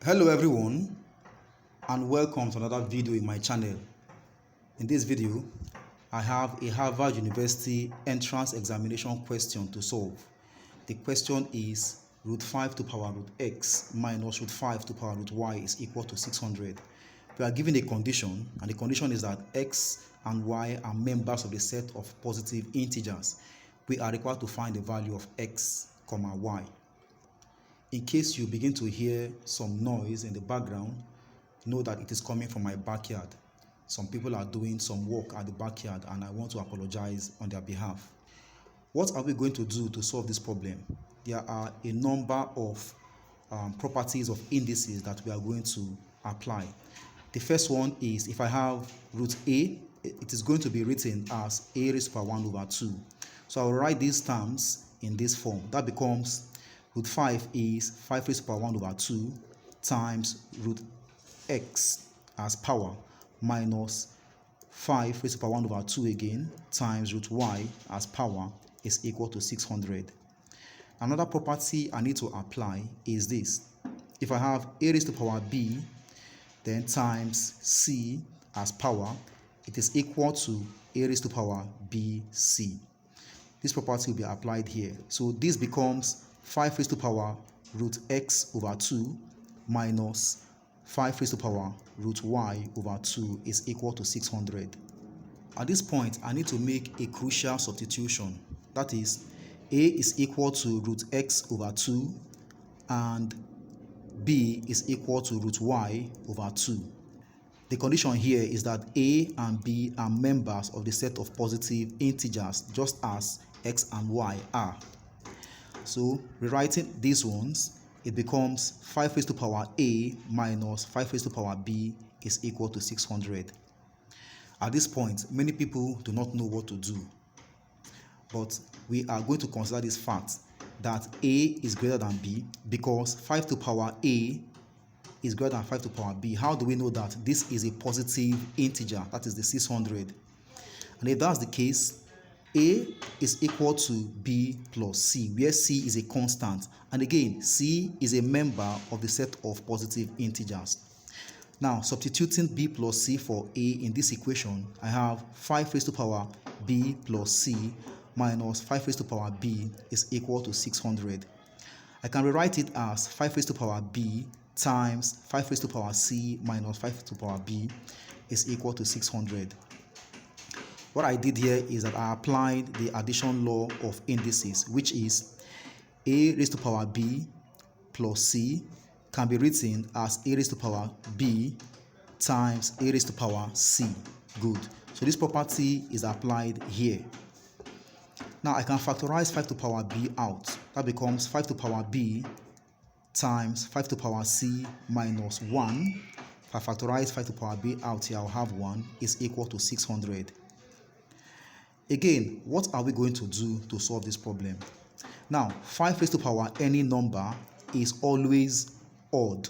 Hello everyone, and welcome to another video in my channel. In this video, I have a Harvard University entrance examination question to solve. The question is root 5 to power root x minus root 5 to power root y is equal to 600. We are given a condition, and the condition is that x and y are members of the set of positive integers. We are required to find the value of x, y. In case you begin to hear some noise in the background, know that it is coming from my backyard. Some people are doing some work at the backyard and I want to apologize on their behalf. What are we going to do to solve this problem? There are a number of properties of indices that we are going to apply. The first one is if I have root a, it is going to be written as a raised to power 1 over 2. So I will write these terms in this form. That becomes root 5 is 5 raised to power 1 over 2 times root x as power minus 5 raised to power 1 over 2 again times root y as power is equal to 600. Another property I need to apply is this. If I have a raised to power b then times c as power, it is equal to a raised to power bc. This property will be applied here. So this becomes 5 raised to power root x over 2 minus 5 raised to power root y over 2 is equal to 600. At this point, I need to make a crucial substitution. That is, a is equal to root x over 2 and b is equal to root y over 2. The condition here is that a and b are members of the set of positive integers, just as x and y are. So rewriting these ones, it becomes 5 raised to power a minus 5 raised to power b is equal to 600. At this point, many people do not know what to do, but we are going to consider this fact that a is greater than b because 5 to power a is greater than 5 to power b. How do we know that? This is a positive integer, that is the 600. And if that's the case, a is equal to b plus c, where c is a constant. And again, c is a member of the set of positive integers. Now, substituting b plus c for a in this equation, I have 5 raised to power b plus c minus 5 raised to power b is equal to 600. I can rewrite it as 5 raised to power b times 5 raised to power c minus 5 raised to power b is equal to 600. What I did here is that I applied the addition law of indices, which is a raised to power b plus c can be written as a raised to power b times a raised to power c. Good. So this property is applied here. Now I can factorize 5 to power b out. That becomes 5 to power b times 5 to power c minus 1. If I factorize 5 to power b out here, I'll have 1 is equal to 600. Again, what are we going to do to solve this problem? Now, 5 raised to power any number is always odd.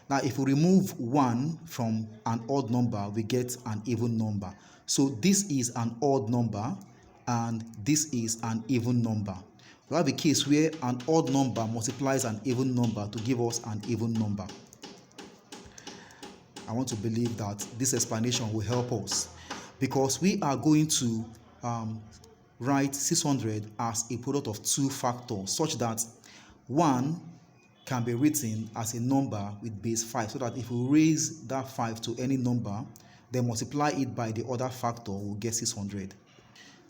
Now, if we remove 1 from an odd number, we get an even number. So this is an odd number and this is an even number. We have a case where an odd number multiplies an even number to give us an even number. I want to believe that this explanation will help us, because we are going to write 600 as a product of two factors, such that 1 can be written as a number with base 5, so that if we raise that 5 to any number, then multiply it by the other factor, we'll get 600.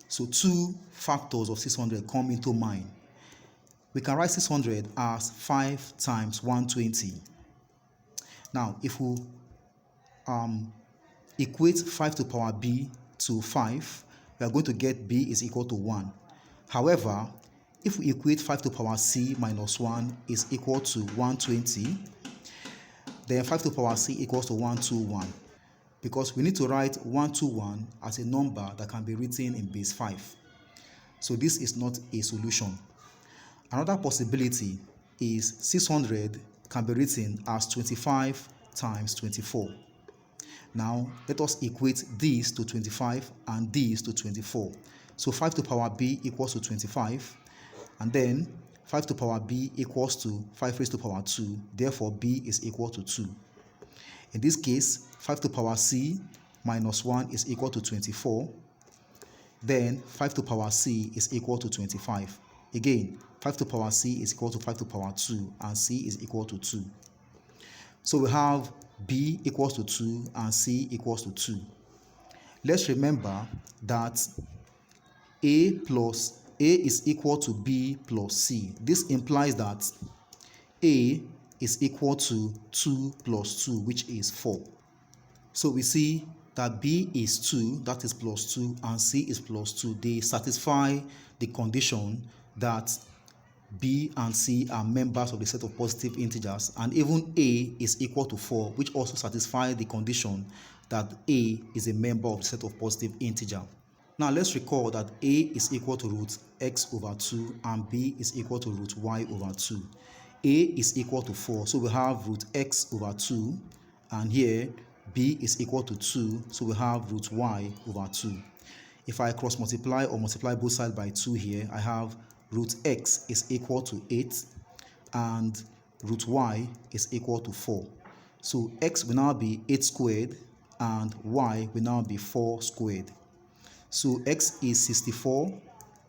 So two factors of 600 come into mind. We can write 600 as 5 times 120. Now, if we equate 5 to power b to 5, we are going to get b is equal to 1. However, if we equate 5 to power c minus 1 is equal to 120, then 5 to power c equals to 121, because we need to write 121 as a number that can be written in base 5. So this is not a solution. Another possibility is 600 can be written as 25 times 24. Now, let us equate this to 25 and this to 24. So 5 to power b equals to 25, and then 5 to the power b equals to 5 raised to the power 2. Therefore, b is equal to 2. In this case, 5 to the power c minus 1 is equal to 24. Then 5 to the power c is equal to 25. Again, 5 to the power c is equal to 5 to the power 2, and c is equal to 2. So we have b equals to 2 and c equals to 2. Let's remember that a is equal to b plus c. This implies that a is equal to 2 plus 2, which is 4. So we see that b is 2, that is plus 2, and c is plus 2. They satisfy the condition that b and c are members of the set of positive integers, and even a is equal to 4, which also satisfies the condition that a is a member of the set of positive integer. Now let's recall that a is equal to root x over 2 and b is equal to root y over 2. A is equal to 4, so we have root x over 2, and here b is equal to 2, so we have root y over 2. If I cross multiply or multiply both sides by 2 here, I have root x is equal to 8 and root y is equal to 4. So x will now be 8 squared and y will now be 4 squared. So x is 64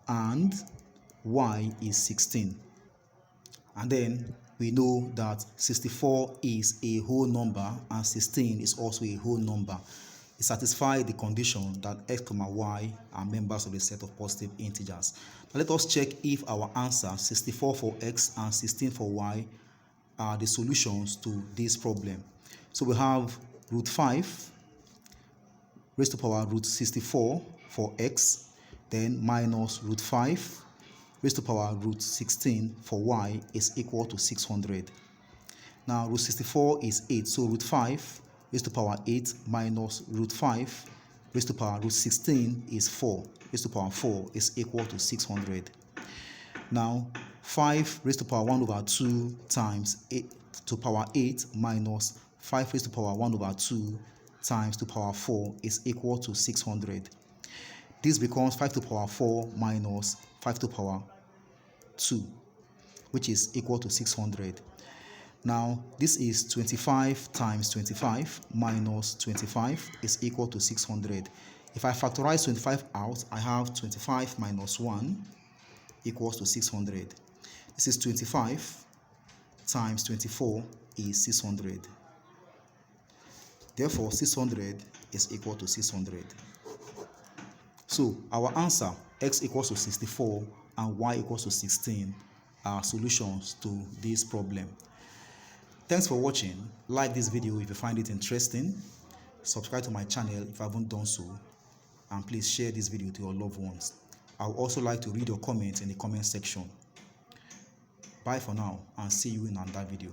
and y is 16. And then we know that 64 is a whole number and 16 is also a whole number. It satisfies the condition that x, y are members of the set of positive integers. Now let us check if our answer 64 for x and 16 for y are the solutions to this problem. So we have root 5 raised to the power root 64 for x, then minus root 5 raised to the power root 16 for y is equal to 600. Now root 64 is 8, so root 5 raised to the power 8 minus root 5 raised to the power root 16 is 4. Raised to the power 4 is equal to 600. Now 5 raised to the power 1 over 2 times 8 to the power 8 minus 5 raised to the power 1 over 2 times to the power 4 is equal to 600. This becomes 5 to the power 4 minus 5 to the power 2, which is equal to 600. Now, this is 25 times 25 minus 25 is equal to 600. If I factorize 25 out, I have 25 minus 1 equals to 600. This is 25 times 24 is 600. Therefore, 600 is equal to 600. So, our answer, x equals to 64 and y equals to 16, are solutions to this problem. Thanks for watching. Like this video if you find it interesting. Subscribe to my channel if you haven't done so. And please share this video to your loved ones. I would also like to read your comments in the comment section. Bye for now and see you in another video.